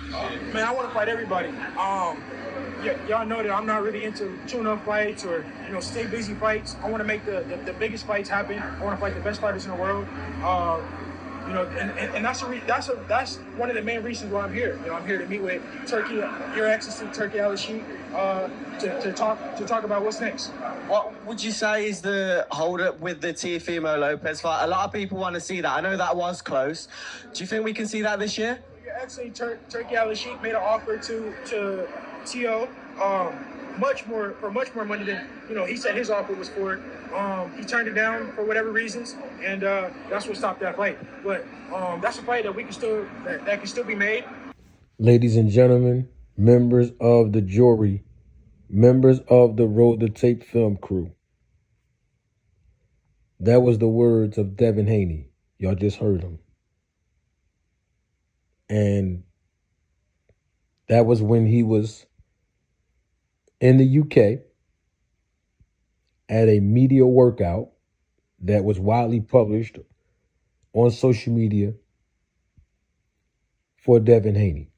Man, I want to fight everybody. Y'all know that I'm not really into tune-up fights or stay busy fights. I want to make the biggest fights happen. I want to fight the best fighters in the world. And that's one of the main reasons why I'm here. I'm here to meet with Turkey, Your Excellency Turkey Al-Sheikh, to talk about what's next. What would you say is the hold-up with the Teofimo Lopez fight? A lot of people want to see that. I know that was close. Do you think we can see that this year? Your Excellency Turkey Al-Sheikh made an offer to Tio, much more money than he said his offer was for. He turned it down for whatever reasons, and that's what stopped that fight. But that's a fight that that can still be made. Ladies and gentlemen, members of the jury, members of the Road to Tape film crew, that was the words of Devin Haney. Y'all just heard him. And that was when he was in the UK at a media workout that was widely published on social media for Devin Haney.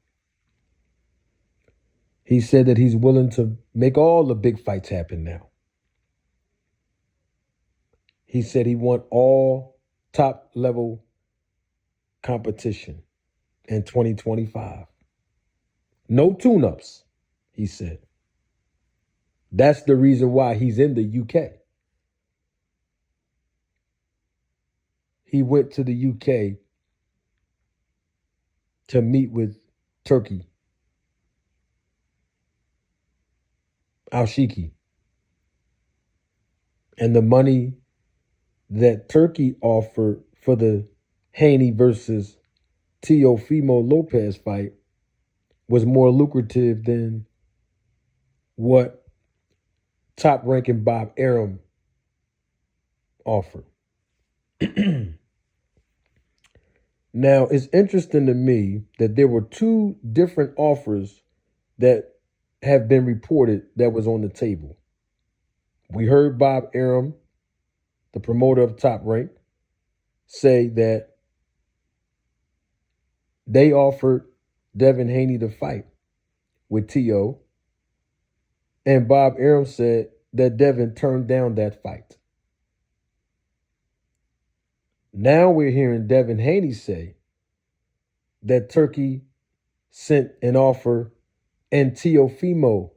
He said that he's willing to make all the big fights happen now. He said he wants all top level competition in 2025. No tune-ups, he said. That's the reason why he's in the UK. He went to the UK to meet with Turkey Al-Sheikh. And the money that Turkey offered for the Haney versus Teofimo Lopez fight was more lucrative than what top-ranking Bob Arum offered. Now, it's interesting to me that there were two different offers that have been reported that was on the table. We heard Bob Arum, the promoter of Top Rank, say that they offered Devin Haney to fight with T.O., and Bob Arum said that Devin turned down that fight. Now we're hearing Devin Haney say that Turkey sent an offer and Teofimo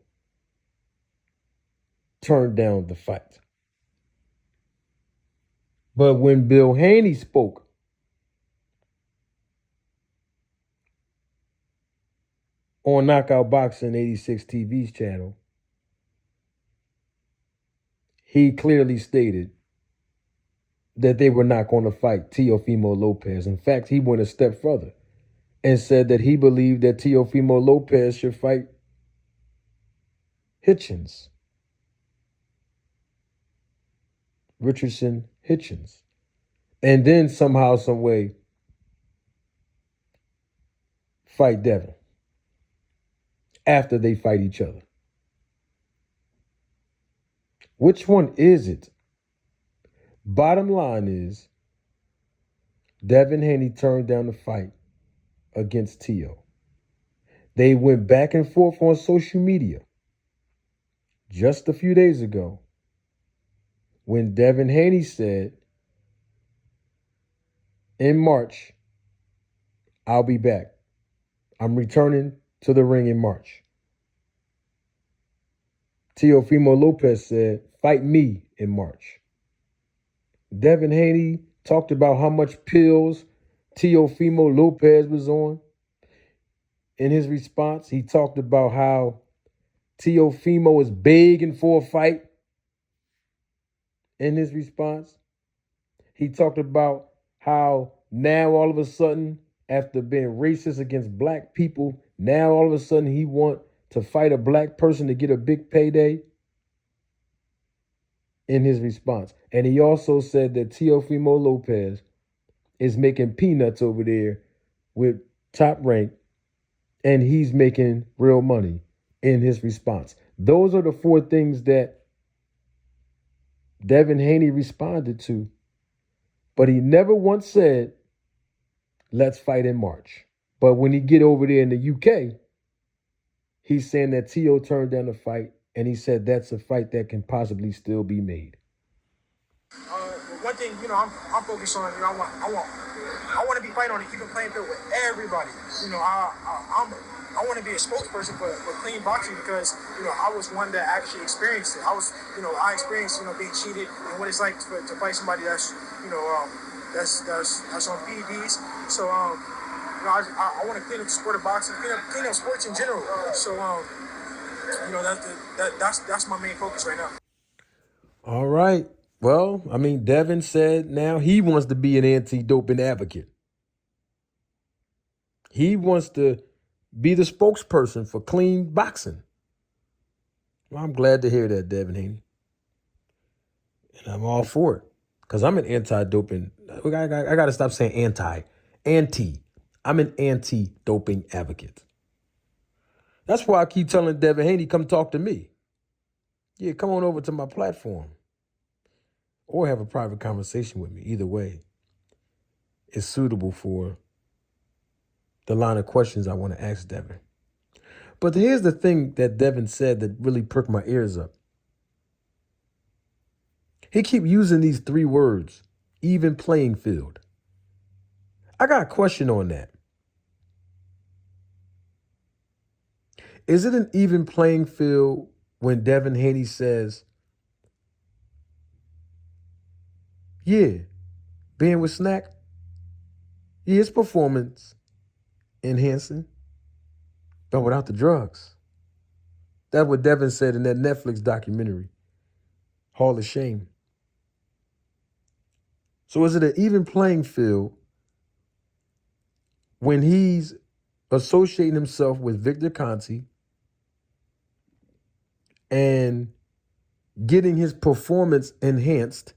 turned down the fight. But when Bill Haney spoke on Knockout Boxing 86 TV's channel, he clearly stated that they were not going to fight Teofimo Lopez. In fact, he went a step further and said that he believed that Teofimo Lopez should fight Richardson Hitchens. And then somehow, some way, fight Devin after they fight each other. Which one is it? Bottom line is, Devin Haney turned down the fight against T.O. They went back and forth on social media just a few days ago when Devin Haney said, in March, I'll be back. I'm returning to the ring in March. Teofimo Lopez said, fight me in March. Devin Haney talked about how much pills Teofimo Lopez was on. In his response, he talked about how Teofimo is begging for a fight. In his response, he talked about how now all of a sudden, after being racist against black people, now all of a sudden he want to fight a black person to get a big payday. In his response. And he also said that Teofimo Lopez is making peanuts over there with Top Rank, and he's making real money in his response. Those are the four things that Devin Haney responded to, but he never once said, let's fight in March. But when he get over there in the UK, he's saying that T.O. turned down the fight, and he said that's a fight that can possibly still be made. One thing, I'm focused on. I want to be fighting on an even playing field with everybody. I want to be a spokesperson for clean boxing because I was one that actually experienced it. I experienced being cheated and what it's like to fight somebody that's that's on PEDs. So I want to clean up the sport of boxing, clean up sports in general. So that's my main focus right now. All right. Well, I mean, Devin said now he wants to be an anti-doping advocate. He wants to be the spokesperson for clean boxing. Well, I'm glad to hear that, Devin Haney. And I'm all for it because I'm an anti-doping. I got to stop saying anti. I'm an anti-doping advocate. That's why I keep telling Devin Haney, come talk to me. Yeah, come on over to my platform. Or have a private conversation with me. Either way, it's suitable for the line of questions I want to ask Devin. But here's the thing that Devin said that really perked my ears up. He keep using these three words, even playing field. I got a question on that. Is it an even playing field when Devin Haney says, yeah, being with Snack, yeah, it's performance enhancing, but without the drugs? That's what Devin said in that Netflix documentary, Hall of Shame. So is it an even playing field when he's associating himself with Victor Conti and getting his performance enhanced,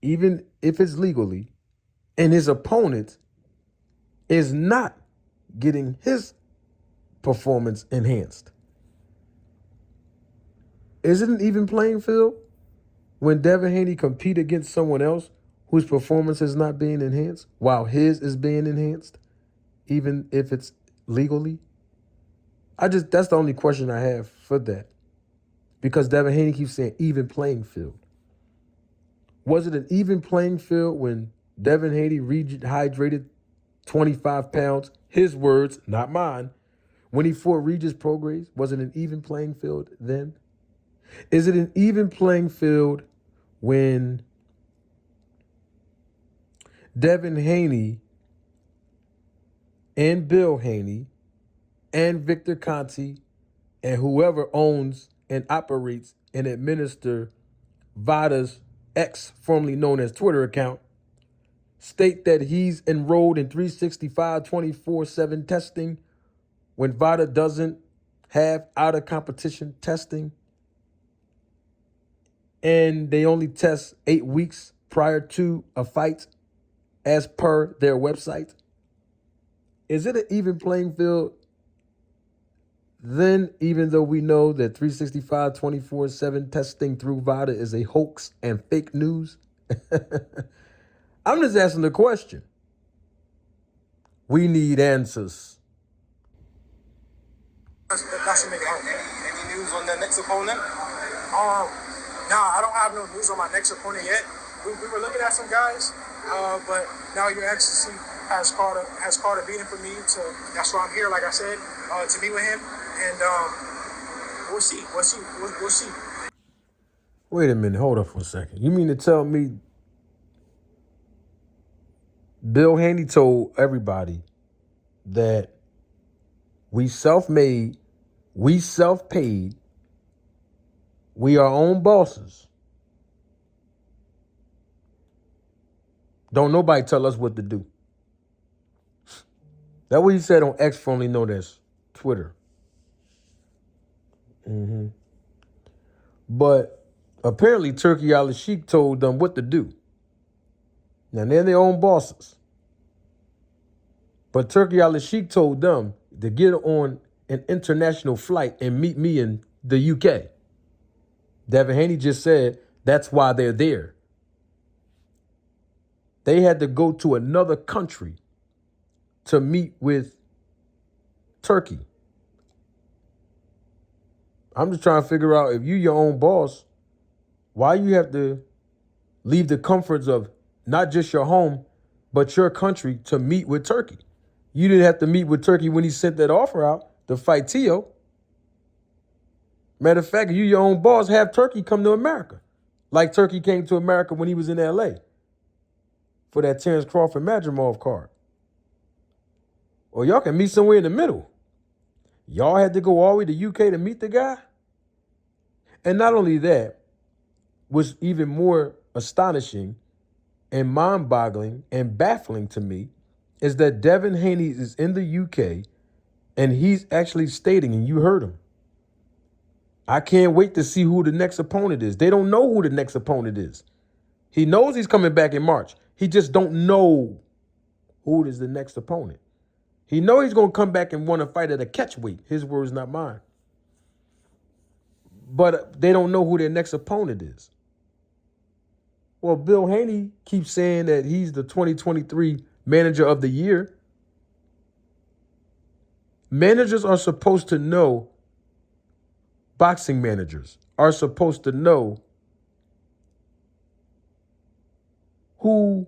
even if it's legally, and his opponent is not getting his performance enhanced? Is it an even playing field when Devin Haney compete against someone else whose performance is not being enhanced while his is being enhanced, even if it's legally? That's the only question I have for that. Because Devin Haney keeps saying even playing field. Was it an even playing field when Devin Haney rehydrated 25 pounds, his words, not mine, when he fought Regis Prograis? Was it an even playing field then? Is it an even playing field when Devin Haney and Bill Haney and Victor Conti and whoever owns and operates and administer Vada's X, formerly known as Twitter account, state that he's enrolled in 365 24/7 testing when Vada doesn't have out of competition testing, and they only test 8 weeks prior to a fight as per their website? Is it an even playing field then, even though we know that 365 24/7 testing through Vada is a hoax and fake news? I'm just asking the question. We need answers. That's make it hard. Any news on the next opponent? Nah, I don't have no news on my next opponent yet. We were looking at some guys, but now Your Excellency has called a meeting for me that's why I'm here, like I said, to meet with him, and we'll see. We'll see. Wait a minute, hold up for a second. You mean to tell me Bill Haney told everybody that we self-made, we self-paid, we our own bosses? Don't nobody tell us what to do. That's what he said on X, formerly known as Twitter. But apparently Turkey al-Sheikh told them what to do. Now they're their own bosses. But Turkey al-Sheikh told them to get on an international flight and meet me in the UK. Devin Haney just said that's why they're there. They had to go to another country to meet with Turkey. I'm just trying to figure out, if you your own boss, why you have to leave the comforts of not just your home, but your country to meet with Turkey. You didn't have to meet with Turkey when he sent that offer out to fight Tio. Matter of fact, you your own boss, have Turkey come to America. Like Turkey came to America when he was in LA for that Terrence Crawford Madrimov card. Or y'all can meet somewhere in the middle. Y'all had to go all the way to UK to meet the guy? And not only that, what's even more astonishing and mind-boggling and baffling to me is that Devin Haney is in the UK and he's actually stating, and you heard him, I can't wait to see who the next opponent is. They don't know who the next opponent is. He knows he's coming back in March. He just don't know who is the next opponent. He knows he's going to come back and want to fight at a catch weight. His words, not mine. But they don't know who their next opponent is. Well, Bill Haney keeps saying that he's the 2023 Manager of the Year. Managers are supposed to know, boxing managers are supposed to know who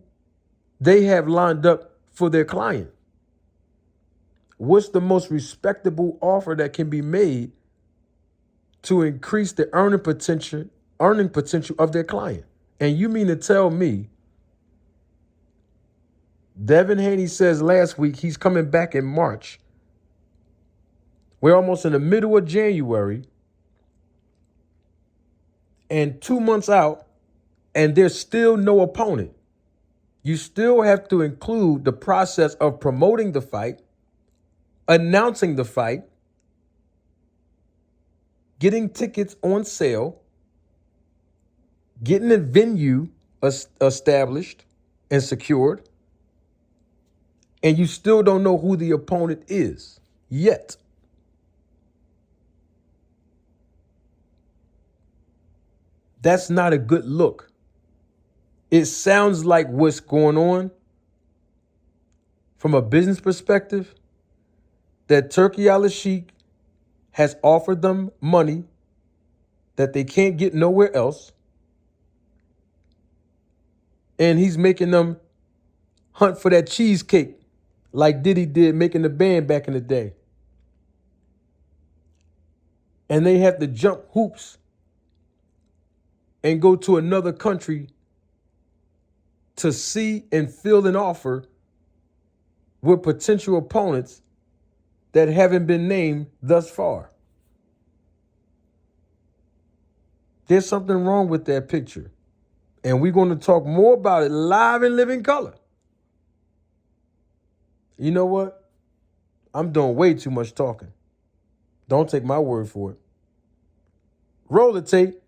they have lined up for their client. What's the most respectable offer that can be made to increase the earning potential of their client? And you mean to tell me Devin Haney says last week he's coming back in March. We're almost in the middle of January and 2 months out, and there's still no opponent. You still have to include the process of promoting the fight, announcing the fight, getting tickets on sale, getting a venue established and secured, and you still don't know who the opponent is yet. That's not a good look. It sounds like what's going on from a business perspective, that Turki Al-Sheikh has offered them money that they can't get nowhere else, and he's making them hunt for that cheesecake like Diddy did making the band back in the day. And they have to jump hoops and go to another country to see and fill an offer with potential opponents that haven't been named thus far. There's something wrong with that picture. And we're going to talk more about it live in living color. You know what? I'm doing way too much talking. Don't take my word for it. Roll the tape.